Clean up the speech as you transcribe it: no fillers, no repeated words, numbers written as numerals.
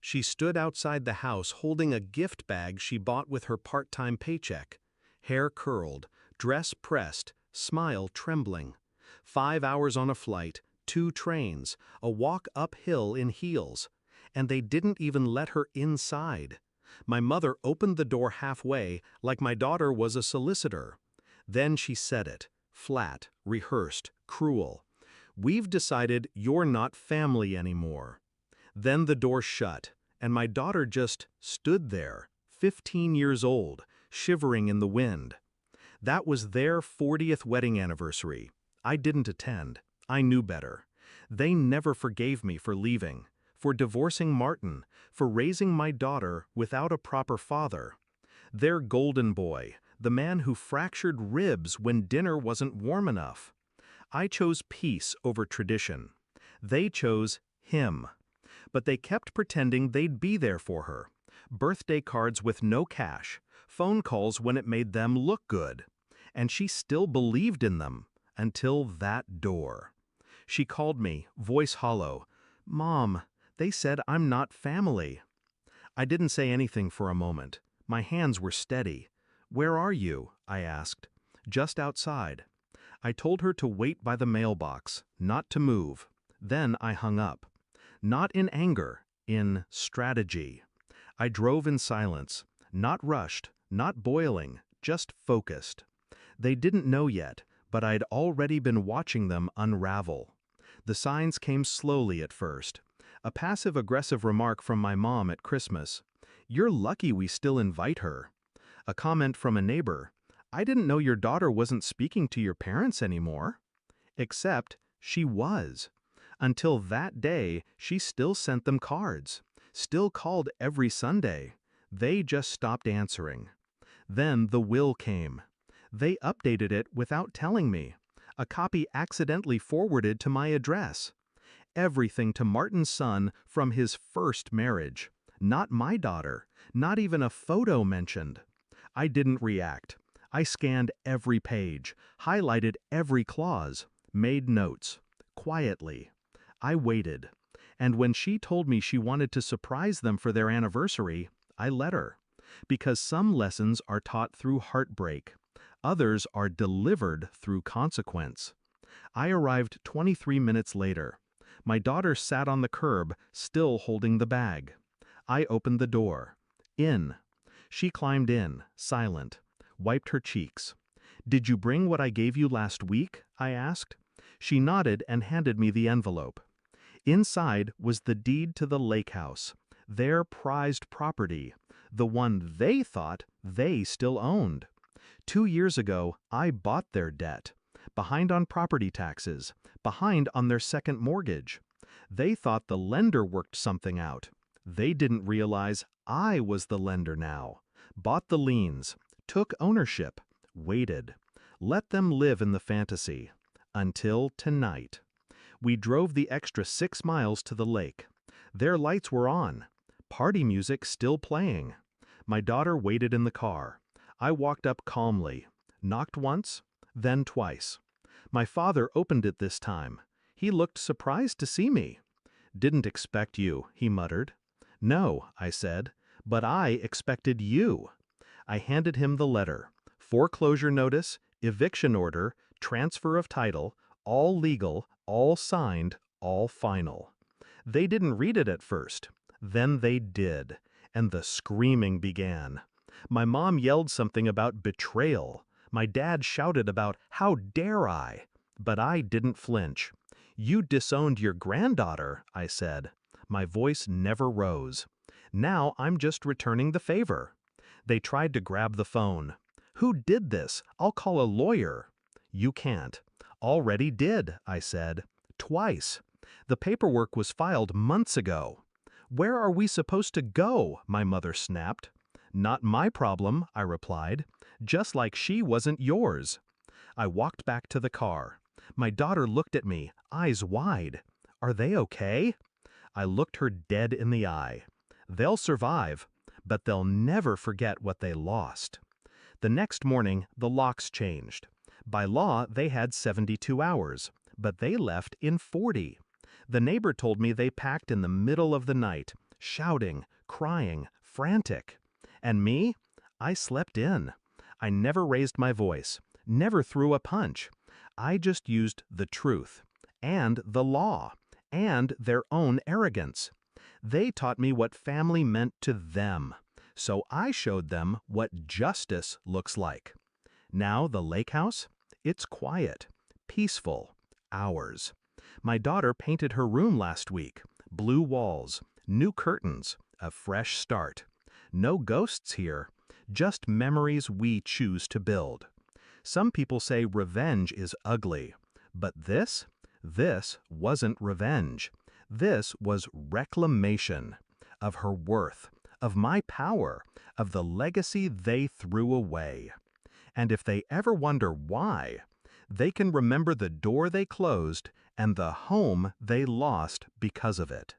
She stood outside the house holding a gift bag she bought with her part-time paycheck. Hair curled, dress pressed, smile trembling. 5 hours on a flight, 2 trains, a walk uphill in heels. And they didn't even let her inside. My mother opened the door halfway, like my daughter was a solicitor. Then she said it, flat, rehearsed, cruel. "We've decided you're not family anymore." Then the door shut, and my daughter just stood there, 15 years old, shivering in the wind. That was their 40th wedding anniversary. I didn't attend. I knew better. They never forgave me for leaving, for divorcing Martin, for raising my daughter without a proper father. Their golden boy, the man who fractured ribs when dinner wasn't warm enough. I chose peace over tradition. They chose him. But they kept pretending they'd be there for her. Birthday cards with no cash, phone calls when it made them look good. And she still believed in them, until that door. She called me, voice hollow. "Mom, they said I'm not family." I didn't say anything for a moment. My hands were steady. "Where are you?" I asked. "Just outside." I told her to wait by the mailbox, not to move. Then I hung up. Not in anger, in strategy. I drove in silence, not rushed, not boiling, just focused. They didn't know yet, but I'd already been watching them unravel. The signs came slowly at first. A passive-aggressive remark from my mom at Christmas. "You're lucky we still invite her." A comment from a neighbor. "I didn't know your daughter wasn't speaking to your parents anymore." Except she was. Until that day, she still sent them cards, still called every Sunday. They just stopped answering. Then the will came. They updated it without telling me. A copy accidentally forwarded to my address. Everything to Martin's son from his first marriage. Not my daughter, not even a photo mentioned. I didn't react. I scanned every page, highlighted every clause, made notes. Quietly. I waited. And when she told me she wanted to surprise them for their anniversary, I let her. Because some lessons are taught through heartbreak. Others are delivered through consequence. I arrived 23 minutes later. My daughter sat on the curb, still holding the bag. I opened the door. In. She climbed in, silent, wiped her cheeks. "Did you bring what I gave you last week?" I asked. She nodded and handed me the envelope. Inside was the deed to the lake house, their prized property, the one they thought they still owned. 2 years ago, I bought their debt, behind on property taxes, behind on their second mortgage. They thought the lender worked something out. They didn't realize I was the lender now. Bought the liens, took ownership, waited. Let them live in the fantasy. Until tonight. We drove the extra 6 miles to the lake. Their lights were on. Party music still playing. My daughter waited in the car. I walked up calmly. Knocked once, then twice. My father opened it this time. He looked surprised to see me. "Didn't expect you," he muttered. "No," I said, "but I expected you." I handed him the letter. Foreclosure notice, eviction order, transfer of title, all legal, all signed, all final. They didn't read it at first. Then they did, and the screaming began. My mom yelled something about betrayal. My dad shouted about, "How dare I?" But I didn't flinch. "You disowned your granddaughter," I said. My voice never rose. "Now I'm just returning the favor." They tried to grab the phone. "Who did this? I'll call a lawyer." "You can't." "Already did," I said. "Twice. The paperwork was filed months ago." "Where are we supposed to go?" my mother snapped. "Not my problem," I replied. "Just like she wasn't yours." I walked back to the car. My daughter looked at me, eyes wide. "Are they okay?" I looked her dead in the eye. "They'll survive, but they'll never forget what they lost." The next morning, the locks changed. By law, they had 72 hours, but they left in 40. The neighbor told me they packed in the middle of the night, shouting, crying, frantic. And me? I slept in. I never raised my voice, never threw a punch. I just used the truth, and the law, and their own arrogance. They taught me what family meant to them, so I showed them what justice looks like. Now the lake house? It's quiet, peaceful, ours. My daughter painted her room last week. Blue walls, new curtains, a fresh start. No ghosts here, just memories we choose to build. Some people say revenge is ugly, but this wasn't revenge. This was reclamation of her worth, of my power, of the legacy they threw away. And if they ever wonder why, they can remember the door they closed and the home they lost because of it.